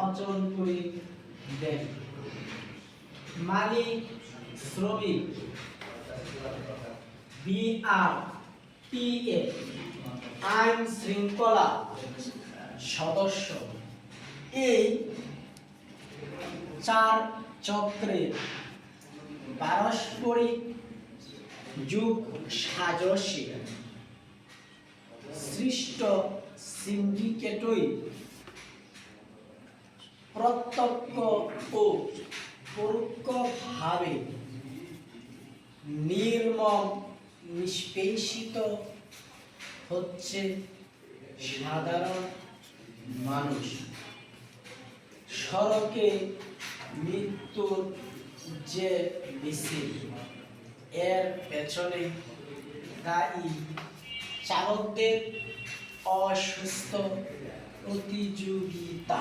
অচল করে দেন। মালিক শ্রমিক বিআরটিএ আইন শৃঙ্খলা সদস্য এই চার চক্রের পারস্পরিক যুগ সাজসে সৃষ্ট সিন্ডিকেটই প্রত্যক্ষ ও পরোক্ষভাবে নির্মম নিষ্পেষিত হচ্ছে সাধারণ মানুষ। সড়কে মৃত্যুর যে মিছিল, এর পেছনে দায়ী চালকদের অসুস্থ প্রতিযোগিতা।